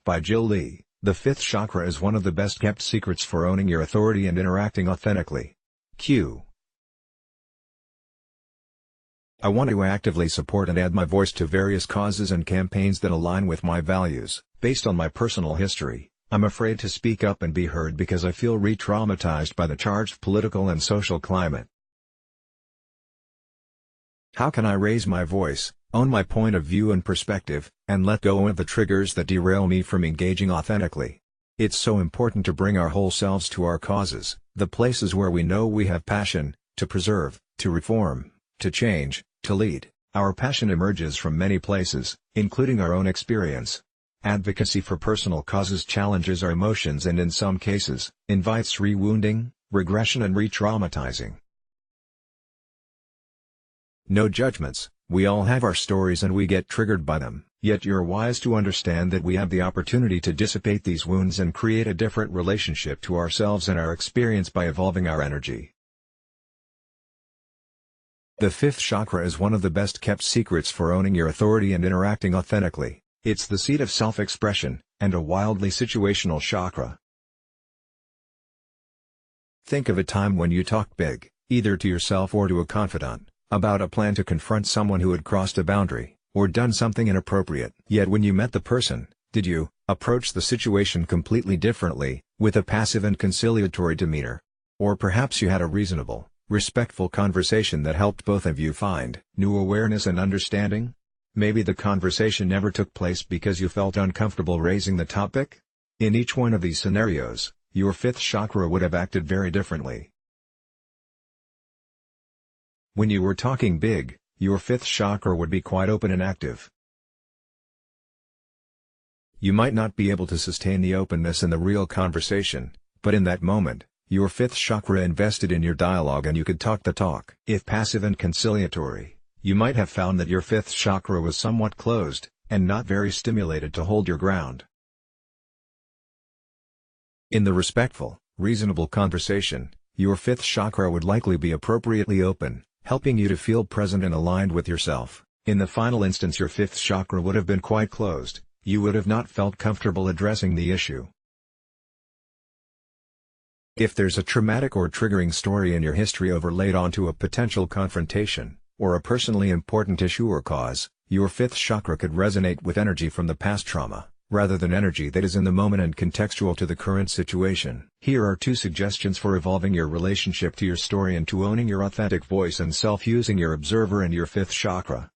By Jill Lee, the fifth chakra is one of the best kept secrets for owning your authority and interacting authentically. Q. I want to actively support and add my voice to various causes and campaigns that align with my values. Based on my personal history, I'm afraid to speak up and be heard because I feel re-traumatized by the charged political and social climate. How can I raise my voice, own my point of view and perspective, and let go of the triggers that derail me from engaging authentically? It's so important to bring our whole selves to our causes, the places where we know we have passion, to preserve, to reform, to change, to lead. Our passion emerges from many places, including our own experience. Advocacy for personal causes challenges our emotions and in some cases, invites re-wounding, regression and re-traumatizing. No judgments, we all have our stories and we get triggered by them, yet you're wise to understand that we have the opportunity to dissipate these wounds and create a different relationship to ourselves and our experience by evolving our energy. The fifth chakra is one of the best kept secrets for owning your authority and interacting authentically. It's the seat of self-expression, and a wildly situational chakra. Think of a time when you talked big, either to yourself or to a confidant, about a plan to confront someone who had crossed a boundary, or done something inappropriate. Yet when you met the person, did you approach the situation completely differently, with a passive and conciliatory demeanor? Or perhaps you had a reasonable, respectful conversation that helped both of you find new awareness and understanding? Maybe the conversation never took place because you felt uncomfortable raising the topic? In each one of these scenarios, your fifth chakra would have acted very differently. When you were talking big, your fifth chakra would be quite open and active. You might not be able to sustain the openness in the real conversation, but in that moment, your fifth chakra invested in your dialogue and you could talk the talk. If passive and conciliatory, you might have found that your fifth chakra was somewhat closed, and not very stimulated to hold your ground. In the respectful, reasonable conversation, your fifth chakra would likely be appropriately open, helping you to feel present and aligned with yourself. In the final instance, your fifth chakra would have been quite closed, you would have not felt comfortable addressing the issue. If there's a traumatic or triggering story in your history overlaid onto a potential confrontation, or a personally important issue or cause, your fifth chakra could resonate with energy from the past trauma, rather than energy that is in the moment and contextual to the current situation. Here are 2 suggestions for evolving your relationship to your story and to owning your authentic voice and self using your observer and your fifth chakra.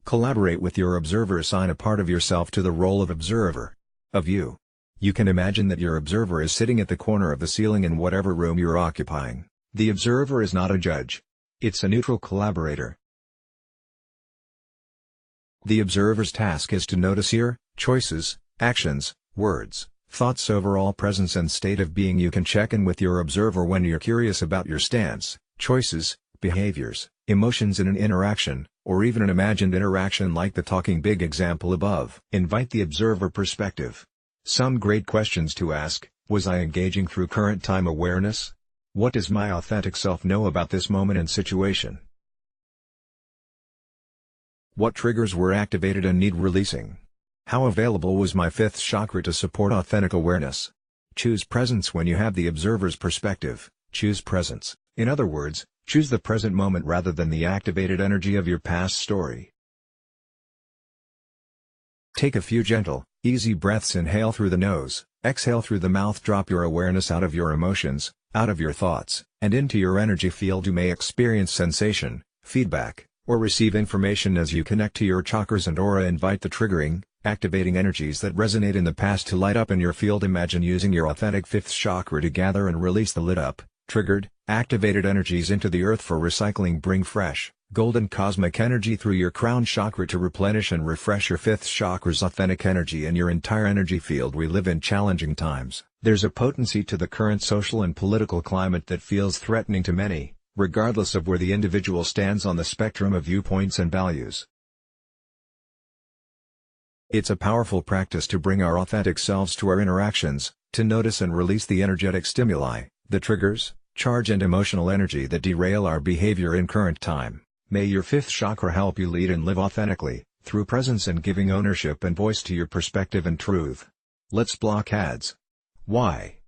Collaborate with your observer. Assign a part of yourself to the role of observer. Of you. You can imagine that your observer is sitting at the corner of the ceiling in whatever room you're occupying. The observer is not a judge. It's a neutral collaborator. The observer's task is to notice your choices, actions, words, thoughts, overall presence and state of being. You can check in with your observer when you're curious about your stance, choices, behaviors, emotions in an interaction, or even an imagined interaction like the talking big example above. Invite the observer perspective. Some great questions to ask: was I engaging through current time awareness? What does my authentic self know about this moment and situation? What triggers were activated and need releasing? How available was my fifth chakra to support authentic awareness? Choose presence when you have the observer's perspective. Choose presence. In other words, choose the present moment rather than the activated energy of your past story. Take a few gentle, easy breaths. Inhale through the nose, exhale through the mouth. Drop your awareness out of your emotions, out of your thoughts, and into your energy field. You may experience sensation, feedback, or receive information as you connect to your chakras and aura. Invite the triggering, activating energies that resonate in the past to light up in your field. Imagine using your authentic fifth chakra to gather and release the lit up, triggered, activated energies into the earth for recycling. Bring fresh, golden cosmic energy through your crown chakra to replenish and refresh your fifth chakra's authentic energy and your entire energy field. We live in challenging times. There's a potency to the current social and political climate that feels threatening to many, regardless of where the individual stands on the spectrum of viewpoints and values. It's a powerful practice to bring our authentic selves to our interactions, to notice and release the energetic stimuli, the triggers, charge and emotional energy that derail our behavior in current time. May your fifth chakra help you lead and live authentically, through presence and giving ownership and voice to your perspective and truth. Let's block ads. Why?